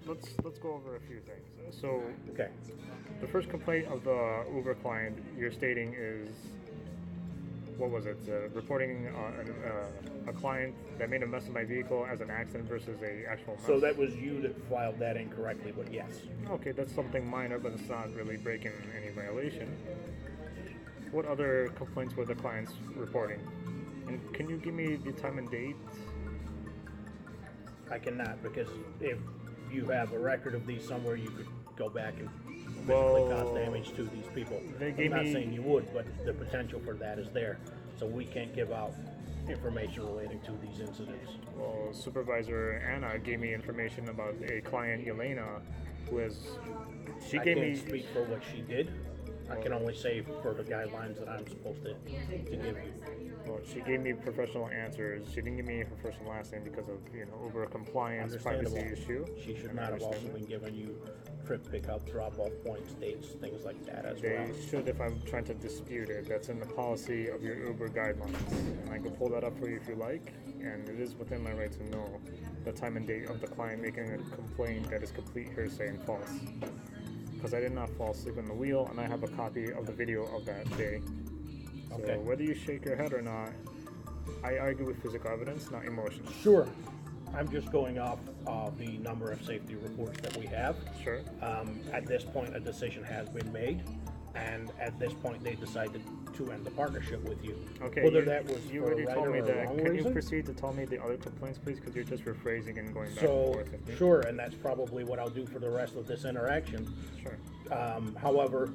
let's go over a few things. So Okay. the first complaint of the Uber client you're stating is, what was it? Reporting a client that made a mess of my vehicle as an accident versus a actual mess. So that was you that filed that incorrectly, but yes. Okay, that's something minor, but it's not really breaking any violation. What other complaints were the clients reporting? And can you give me the time and date? I cannot, because if you have a record of these somewhere, you could go back and physically Well, cause damage to these people. they I'm gave not me- saying you would, but the potential for that is there. So we can't give out information relating to these incidents. Well, Supervisor Anna gave me information about a client, Elena, who is. She I gave can't me. speak for what she did. I can only say for the guidelines that I'm supposed to give you. Well, she gave me professional answers. She didn't give me her first and last name because of Uber compliance privacy issue. She should And not I have also understand been giving you trip pickup, drop off points, dates, things like that as They well. should if I'm trying to dispute it. That's in the policy of your Uber guidelines. And I can pull that up for you if you like. And it is within my right to know the time and date of the client making a complaint that is complete hearsay and false. Because I did not fall asleep on the wheel, and I have a copy of the video of that day. So Okay. whether you shake your head or not, I argue with physical evidence, not emotion. Sure. I'm just going off the number of safety reports that we have. Sure. At this point, a decision has been made, and at this point, they decided to end the partnership with you. Okay. Whether you, that was you for a already right told or me a that. wrong Can reason. you proceed to tell me the other complaints, please? Because you're just rephrasing and going back and So, forth with me. sure, and that's probably what I'll do for the rest of this interaction. Sure. However,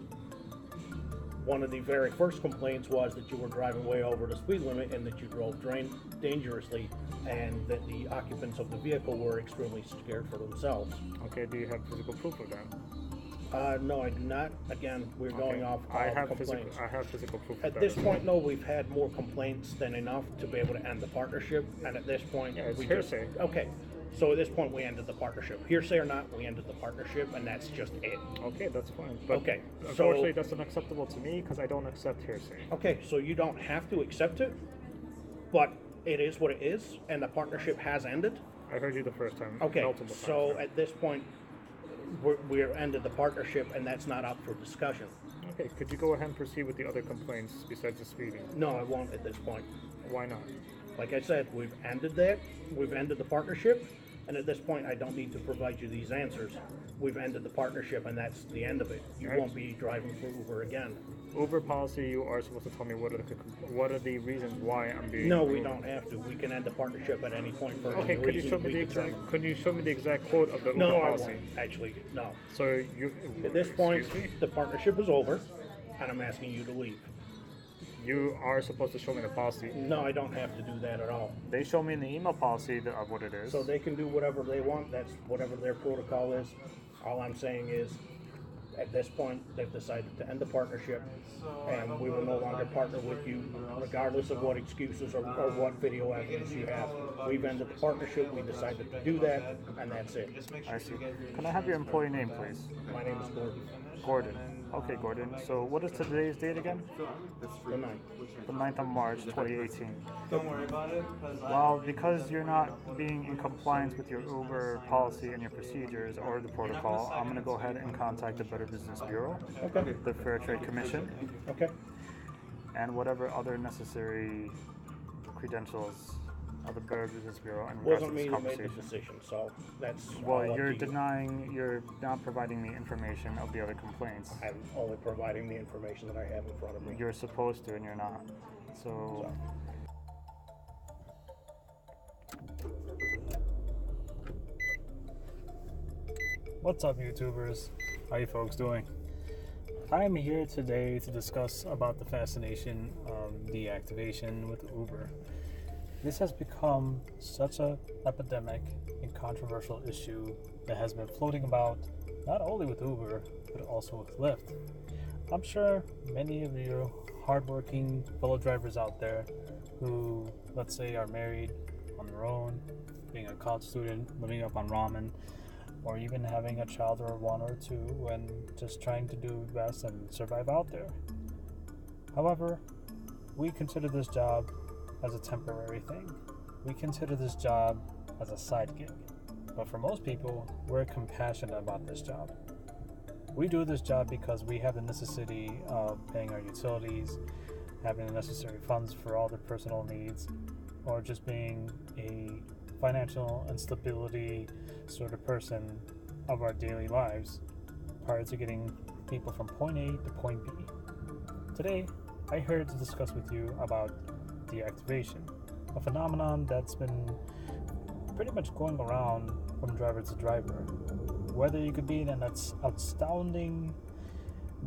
one of the very first complaints was that you were driving way over the speed limit and that you drove dangerously, and that the occupants of the vehicle were extremely scared for themselves. Okay. Do you have physical proof of that? No, I do not. Again, we're going off I have complaints. physical proof of At that. this as well. point, no, we've had more complaints than enough to be able to end the partnership. And at this point, Yeah, it's we hearsay. okay. So at this point, we ended the partnership. Hearsay or not, we ended the partnership, and that's just it. Okay, that's fine. But Okay, unfortunately, so- that's unacceptable to me because I don't accept hearsay. Okay, so you don't have to accept it, but it is what it is, and the partnership has ended. I heard you the first time. Okay, multiple times. so at this point, we're ended the partnership, and that's not up for discussion. Okay, could you go ahead and proceed with the other complaints besides the speeding? No, I won't at this point. Why not? Like I said, we've ended that. We've ended the partnership, and at this point, I don't need to provide you these answers. We've ended the partnership, and that's the end of it. You Right. won't be driving for Uber again. Uber policy, you are supposed to tell me what are the reasons why I'm being. No, we don't have to. We can end the partnership at any point for Okay, any could you reason show me we the exact? determine. Could you show me the exact quote of the Uber No, I policy? won't. Actually, no. So you. At this point, excuse me? the partnership is over, and I'm asking you to leave. You are supposed to show me the policy. No, I don't have to do that at all. They show me in the email policy of what it is. So they can do whatever they want. That's whatever their protocol is. All I'm saying is, at this point, they've decided to end the partnership, and we will no longer partner with you, regardless of what excuses or what video evidence you have. We've ended the partnership. We decided to do that, and that's it. I see. Can I have your employee name, please? My name is Gordon. Gordon. Okay, Gordon. So what is today's date again? Good night. The 9th of March, 2018. Don't worry about it, Well, because you're not being in compliance with your Uber policy and your procedures or the protocol, I'm going to go ahead and contact the Better Business Bureau, Okay. the Fair Trade Commission, Okay. and whatever other necessary credentials of the Better Business Bureau in regards to Wasn't this me that made the conversation. decision, so that's all Well, up you're to you. you're not providing me information of the other complaints. I'm only providing the information that I have in front of me. You're supposed to, and you're not. So, what's up, YouTubers? How you folks doing? I'm here today to discuss about the fascination of deactivation with Uber. This has become such an epidemic and controversial issue that has been floating about not only with Uber, but also with Lyft. I'm sure many of you hardworking fellow drivers out there who, let's say, are married on their own, being a college student, living up on ramen, or even having a child or one or two and just trying to do best and survive out there. However, we consider this job as a temporary thing. We consider this job as a side gig. But for most people, we're compassionate about this job. We do this job because we have the necessity of paying our utilities, having the necessary funds for all their personal needs, or just being a financial instability sort of person of our daily lives prior to getting people from point A to point B. Today, I'm here to discuss with you about deactivation, a phenomenon that's been pretty much going around from driver to driver. Whether you could be an astounding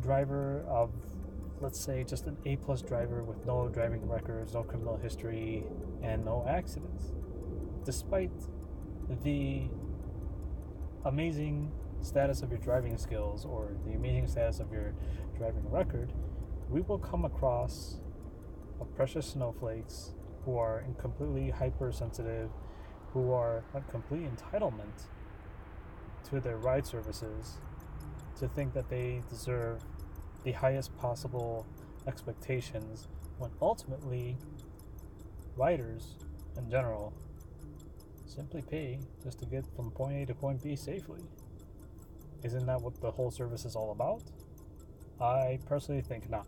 driver of, let's say, just an A-plus driver with no driving records, no criminal history, and no accidents. Despite the amazing status of your driving skills or the amazing status of your driving record, we will come across precious snowflakes who are completely hypersensitive, who are a complete entitlement to their ride services, to think that they deserve the highest possible expectations when ultimately riders in general simply pay just to get from point A to point B safely. Isn't that what the whole service is all about? I personally think not.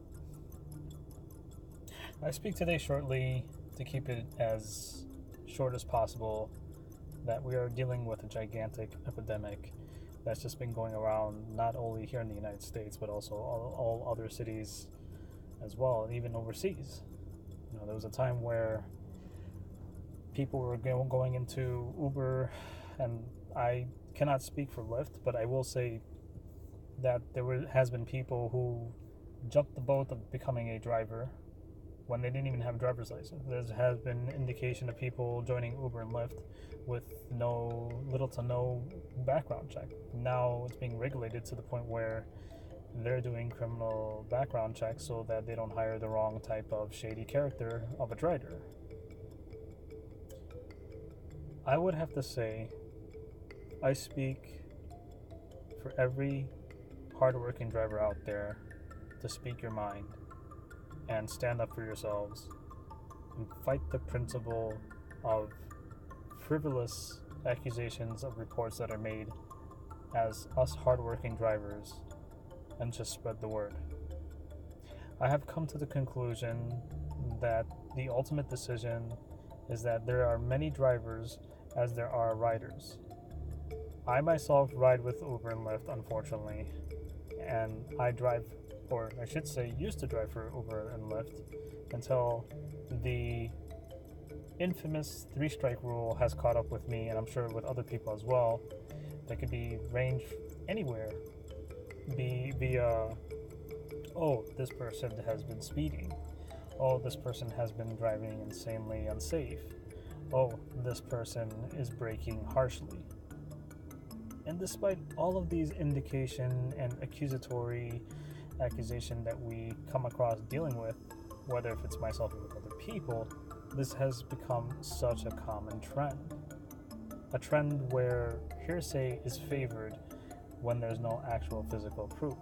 I speak today shortly to keep it as short as possible that we are dealing with a gigantic epidemic that's just been going around not only here in the United States but also all other cities as well, and even overseas. There was a time where people were going into Uber, and I cannot speak for Lyft, but I will say that has been people who jumped the boat of becoming a driver when they didn't even have a driver's license. There has been indication of people joining Uber and Lyft with little to no background check. Now it's being regulated to the point where they're doing criminal background checks so that they don't hire the wrong type of shady character of a driver. I would have to say, I speak for every hardworking driver out there to speak your mind and stand up for yourselves and fight the principle of frivolous accusations of reports that are made as us hardworking drivers, and just spread the word. I have come to the conclusion that the ultimate decision is that there are many drivers as there are riders. I myself ride with Uber and Lyft, unfortunately, and I drive, or I should say used to drive for Uber and Lyft until the infamous 3-strike rule has caught up with me, and I'm sure with other people as well. That could be range anywhere. Be via, oh, this person has been speeding. Oh, this person has been driving insanely unsafe. Oh, this person is braking harshly. And despite all of these indication and accusation that we come across dealing with, whether if it's myself or with other people, this has become such a common trend. A trend where hearsay is favored when there's no actual physical proof.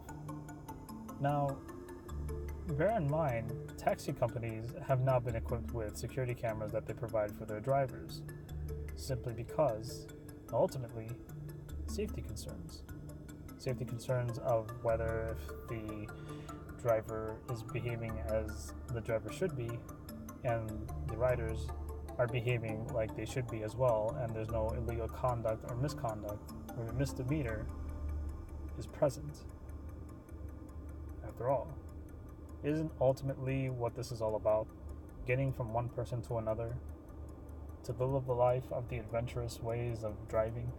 Now, bear in mind, taxi companies have now been equipped with security cameras that they provide for their drivers, simply because, ultimately, safety concerns. Safety concerns of whether if the driver is behaving as the driver should be, and the riders are behaving like they should be as well, and there's no illegal conduct or misconduct or misdemeanor is present. After all, isn't ultimately what this is all about getting from one person to another to live the life of the adventurous ways of driving?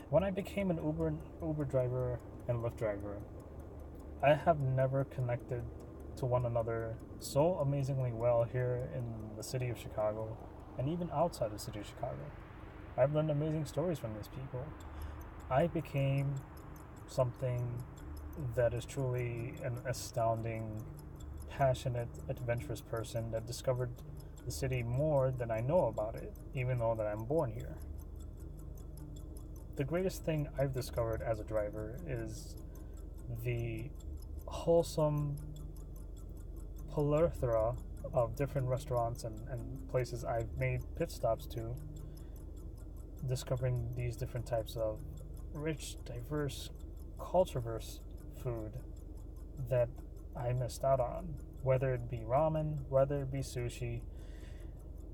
When I became an Uber driver and Lyft driver, I have never connected to one another so amazingly well here in the city of Chicago and even outside the city of Chicago. I've learned amazing stories from these people. I became something that is truly an astounding, passionate, adventurous person that discovered the city more than I know about it, even though that I'm born here. The greatest thing I've discovered as a driver is the wholesome plethora of different restaurants and places I've made pit stops to discovering these different types of rich, diverse, culture-verse food that I missed out on. Whether it be ramen, whether it be sushi,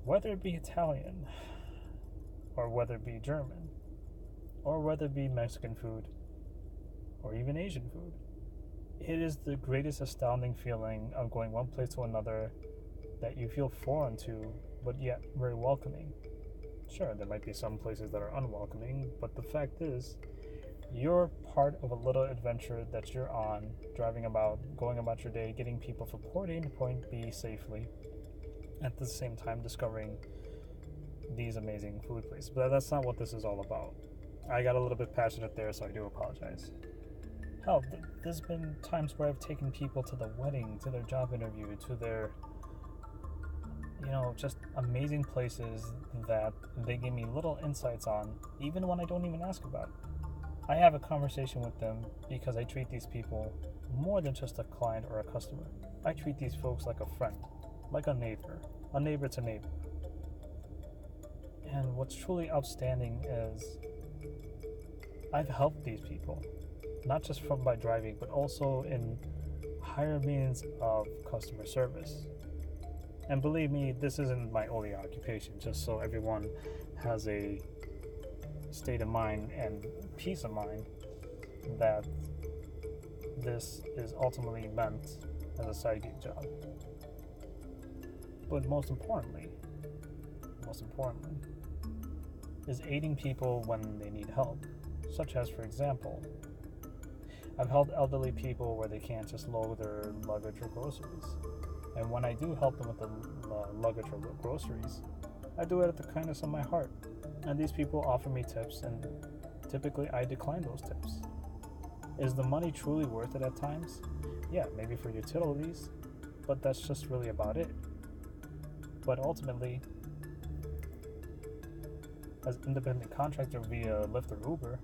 whether it be Italian, or whether it be German, or whether it be Mexican food, or even Asian food. It is the greatest astounding feeling of going one place to another that you feel foreign to, but yet very welcoming. Sure, there might be some places that are unwelcoming, but the fact is, you're part of a little adventure that you're on, driving about, going about your day, getting people from point A to point B safely, at the same time discovering these amazing food places. But that's not what this is all about. I got a little bit passionate there, so I do apologize. Hell, there's been times where I've taken people to the wedding, to their job interview, to their, just amazing places that they give me little insights on, even when I don't even ask about it. I have a conversation with them because I treat these people more than just a client or a customer. I treat these folks like a friend, like a neighbor to neighbor. And what's truly outstanding is I've helped these people, not just from by driving, but also in higher means of customer service. And believe me, this isn't my only occupation, just so everyone has a state of mind and peace of mind that this is ultimately meant as a side gig job. But most importantly, is aiding people when they need help, such as, for example, I've helped elderly people where they can't just load their luggage or groceries. And when I do help them with the luggage or groceries, I do it at the kindness of my heart. And these people offer me tips, and typically I decline those tips. Is the money truly worth it at times? Yeah, maybe for utilities, but that's just really about it. But ultimately, as independent contractor via Lyft or Uber,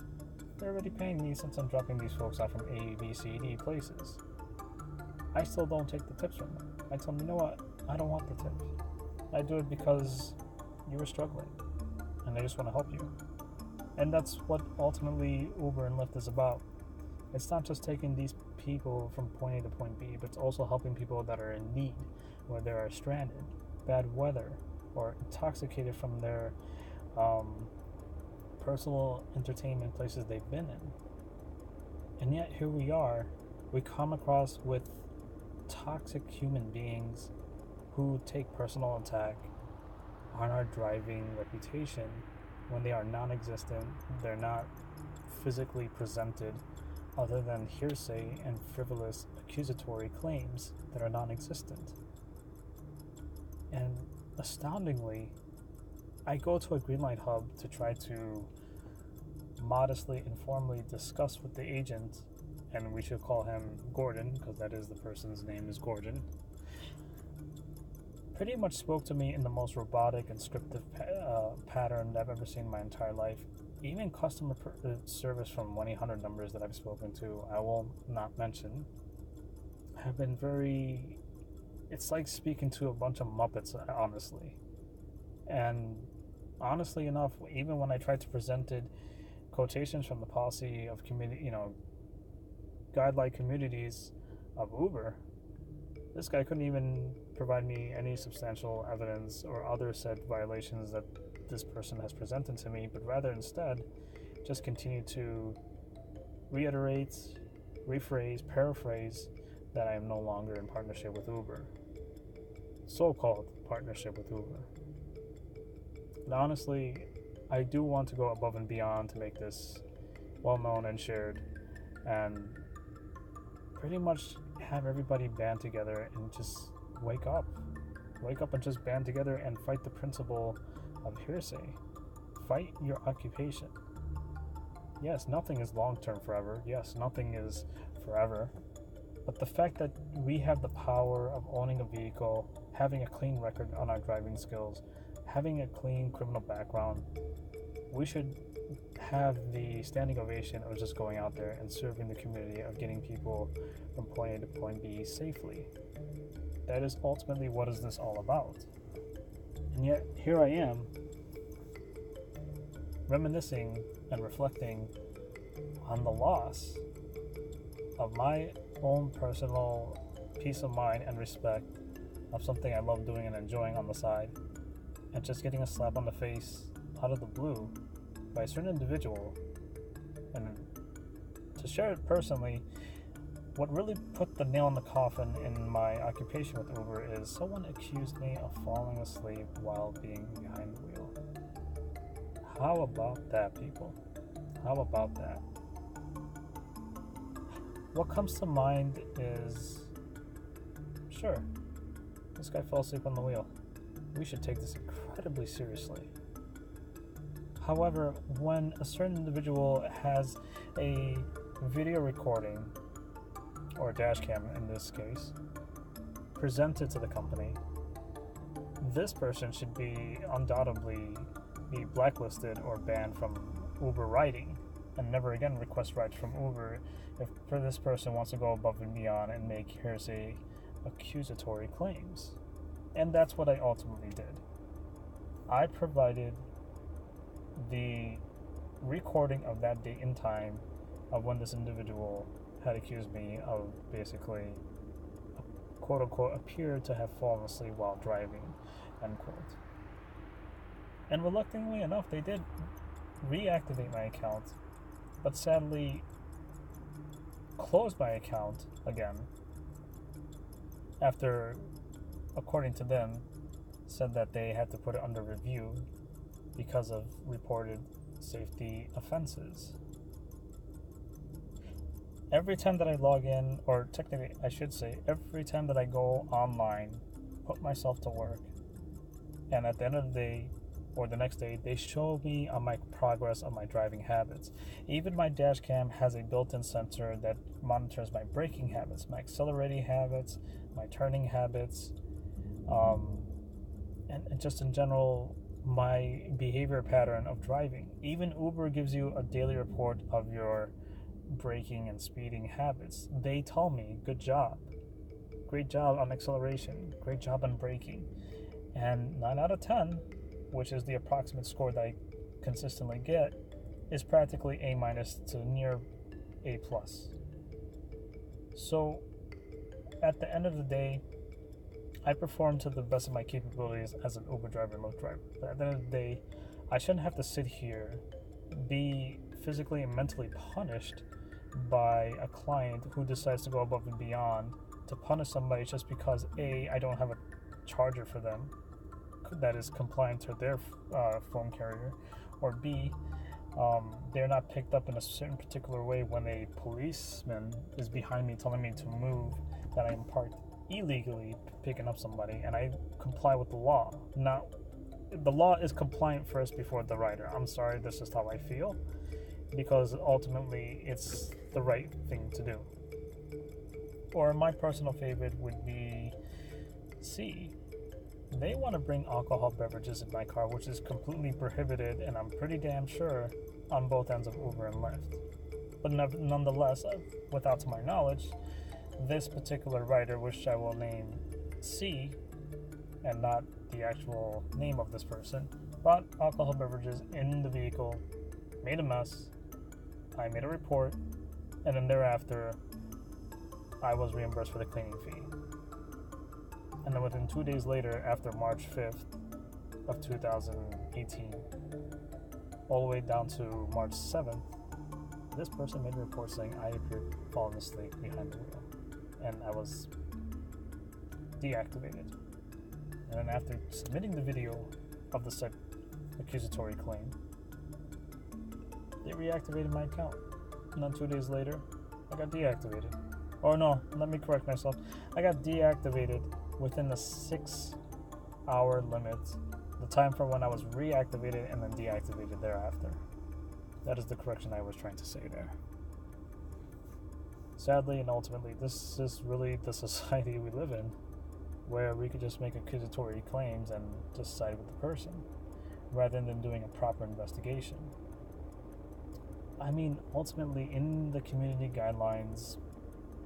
they're already paying me since I'm dropping these folks off from A, B, C, D places. I still don't take the tips from them. I tell them, you know what? I don't want the tips. I do it because you were struggling, and I just want to help you. And that's what ultimately Uber and Lyft is about. It's not just taking these people from point A to point B, but it's also helping people that are in need, where they are stranded, bad weather, or intoxicated from their personal entertainment places they've been in. And yet here we are, we come across with toxic human beings who take personal attack on our driving reputation when they are non-existent. They're not physically presented other than hearsay and frivolous accusatory claims that are non-existent. And astoundingly, I go to a green light hub to try to modestly, informally discuss with the agent, and we should call him Gordon, because that is the person's name is Gordon. Pretty much spoke to me in the most robotic and scriptive pattern I've ever seen in my entire life. Even customer service from 1-800 numbers that I've spoken to, I will not mention, have been very... It's like speaking to a bunch of Muppets, honestly. And honestly enough, even when I tried to present it, quotations from the policy of community, guideline communities of Uber, this guy couldn't even provide me any substantial evidence or other said violations that this person has presented to me, but rather instead just continue to reiterate, rephrase, paraphrase that I am no longer in partnership with Uber. So-called partnership with Uber. And honestly, I do want to go above and beyond to make this well known and shared, and pretty much have everybody band together and just wake up and just band together and fight the principle of hearsay. Fight your occupation. Yes, nothing is long-term forever. Yes, nothing is forever. But the fact that we have the power of owning a vehicle, having a clean record on our driving skills, having a clean criminal background, we should have the standing ovation of just going out there and serving the community, of getting people from point A to point B safely. That is ultimately what is this all about. And yet here I am, reminiscing and reflecting on the loss of my own personal peace of mind and respect of something I love doing and enjoying on the side, and just getting a slap on the face out of the blue by a certain individual. And to share it personally, what really put the nail in the coffin in my occupation with Uber is someone accused me of falling asleep while being behind the wheel. How about that, people? How about that? What comes to mind is, sure, this guy fell asleep on the wheel. We should take this incredibly seriously. However, when a certain individual has a video recording, or a dash cam in this case, presented to the company, this person should be undoubtedly be blacklisted or banned from Uber riding, and never again request rides from Uber if this person wants to go above and beyond and make hearsay accusatory claims. And that's what I ultimately did. I provided the recording of that date and time of when this individual had accused me of basically, quote unquote, appeared to have fallen asleep while driving, end quote. And reluctantly enough, they did reactivate my account, but sadly closed my account again after, according to them, said that they had to put it under review because of reported safety offenses. Every time that I log in, or technically I should say, every time that I go online, put myself to work, and at the end of the day, or the next day, they show me on my progress of my driving habits. Even my dash cam has a built-in sensor that monitors my braking habits, my accelerating habits, my turning habits, and just in general, my behavior pattern of driving. Even Uber gives you a daily report of your braking and speeding habits. They tell me, good job. Great job on acceleration. Great job on braking. And 9 out of 10, which is the approximate score that I consistently get, is practically A minus to near A plus. So at the end of the day, I perform to the best of my capabilities as an Uber driver and Lyft driver. But at the end of the day, I shouldn't have to sit here, be physically and mentally punished by a client who decides to go above and beyond to punish somebody just because A, I don't have a charger for them that is compliant to their phone carrier, or B, they're not picked up in a certain particular way when a policeman is behind me telling me to move, that I am parked illegally picking up somebody, and I comply with the law. Now, the law is compliant first before the rider. I'm sorry, this is how I feel, because ultimately it's the right thing to do. Or my personal favorite would be C. They want to bring alcohol beverages in my car, which is completely prohibited, and I'm pretty damn sure on both ends of Uber and Lyft. But nonetheless, without to my knowledge, this particular rider, which I will name C, and not the actual name of this person, brought alcohol beverages in the vehicle, made a mess. I made a report, and then thereafter, I was reimbursed for the cleaning fee. And then within 2 days later, after March 5th of 2018, all the way down to March 7th, this person made a report saying I appeared falling asleep behind the wheel, and I was deactivated. And then after submitting the video of the said accusatory claim, they reactivated my account. And then 2 days later, I got deactivated. Or no, let me correct myself. I got deactivated within the 6-hour limit, the time from when I was reactivated and then deactivated thereafter. That is the correction I was trying to say there. Sadly and ultimately, this is really the society we live in, where we could just make accusatory claims and just side with the person, rather than doing a proper investigation. I mean, ultimately, in the community guidelines,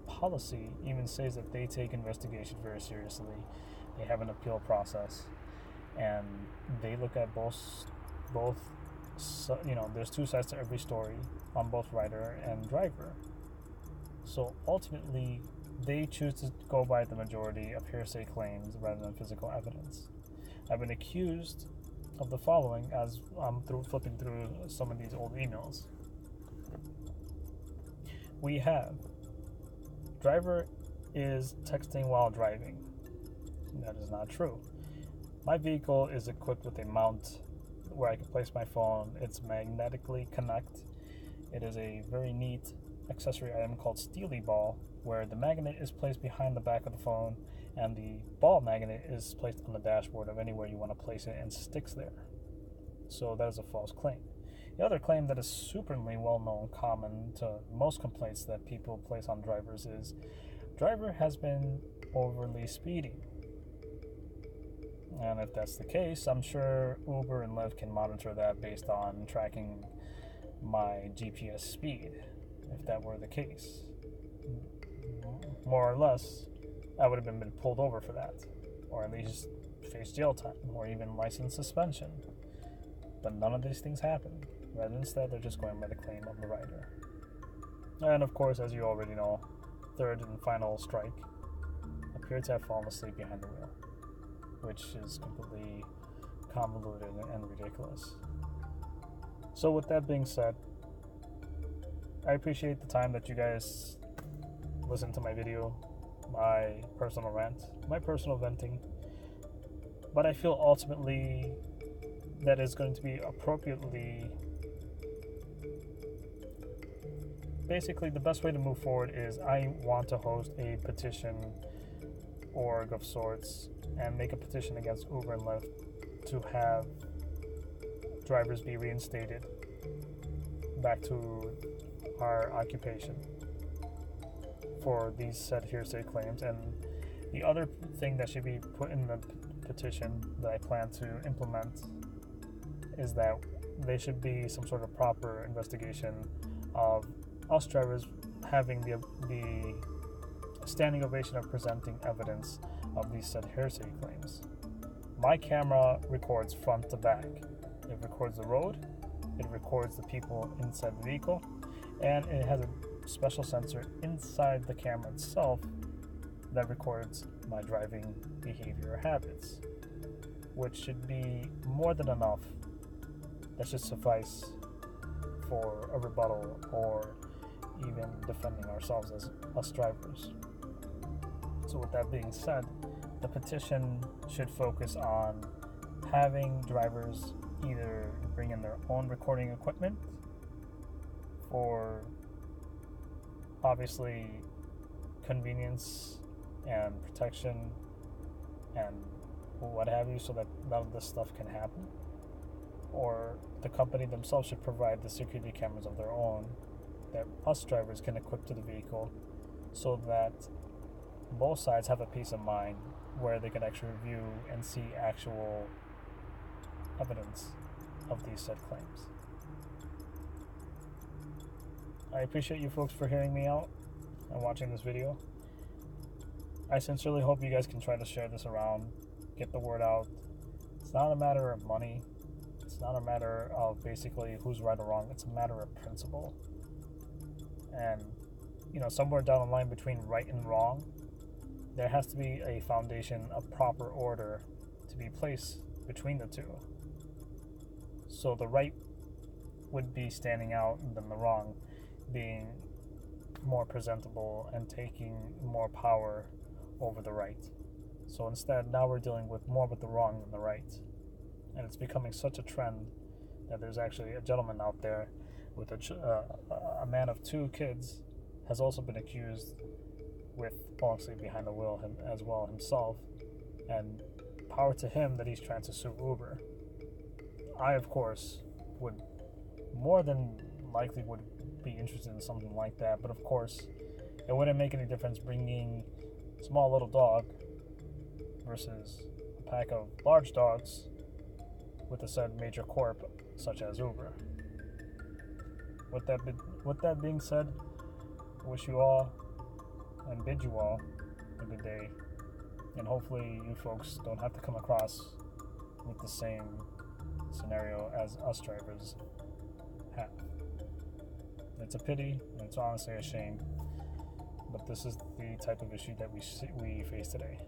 policy even says that they take investigation very seriously. They have an appeal process, and they look at both So, there's two sides to every story on both rider and driver. So ultimately, they choose to go by the majority of hearsay claims rather than physical evidence. I've been accused of the following as I'm flipping through some of these old emails. We have driver is texting while driving. That is not true. My vehicle is equipped with a mount where I can place my phone. It's magnetically connect. It is a very neat accessory item called Steely Ball, where the magnet is placed behind the back of the phone and the ball magnet is placed on the dashboard of anywhere you want to place it and sticks there. So that is a false claim. The other claim that is superly well known, common to most complaints that people place on drivers is driver has been overly speeding. And if that's the case, I'm sure Uber and Lyft can monitor that based on tracking my GPS speed, if that were the case. More or less, I would have been pulled over for that, or at least face jail time, or even license suspension. But none of these things happen. Rather, instead, they're just going by the claim of the rider. And of course, as you already know, third and final strike appeared to have fallen asleep behind the wheel, which is completely convoluted and ridiculous. So with that being said, I appreciate the time that you guys listen to my video, my personal rant, my personal venting, but I feel ultimately that is going to be appropriately. Basically, the best way to move forward is I want to host a petition org of sorts and make a petition against Uber and Lyft to have drivers be reinstated back to our occupation for these said hearsay claims. And the other thing that should be put in the petition that I plan to implement is that there should be some sort of proper investigation of us drivers having the standing ovation of presenting evidence of these said hearsay claims. My camera records front to back. It records the road, it records the people inside the vehicle, and it has a special sensor inside the camera itself that records my driving behavior or habits, which should be more than enough. That should suffice for a rebuttal or even defending ourselves as us drivers. So with that being said, the petition should focus on having drivers either bring in their own recording equipment for obviously convenience and protection and what have you, so that none of this stuff can happen, or the company themselves should provide the security cameras of their own that us drivers can equip to the vehicle, so that both sides have a peace of mind where they can actually review and see actual evidence of these said claims. I appreciate you folks for hearing me out and watching this video. I sincerely hope you guys can try to share this around, get the word out. It's not a matter of money. It's not a matter of basically who's right or wrong. It's a matter of principle. And, somewhere down the line between right and wrong, there has to be a foundation of proper order to be placed between the two. So the right would be standing out than the wrong being more presentable and taking more power over the right. So instead, now we're dealing with more with the wrong than the right. And it's becoming such a trend that there's actually a gentleman out there with a man of 2 kids has also been accused with falling asleep behind the wheel as well himself, and power to him that he's trying to sue Uber. I, of course, would more than likely would be interested in something like that, but of course it wouldn't make any difference bringing a small little dog versus a pack of large dogs with a said major corp such as Uber. With that being said, I wish you all and bid you all a good day, and hopefully you folks don't have to come across with the same scenario as us drivers have. It's a pity, and it's honestly a shame, but this is the type of issue that we face today.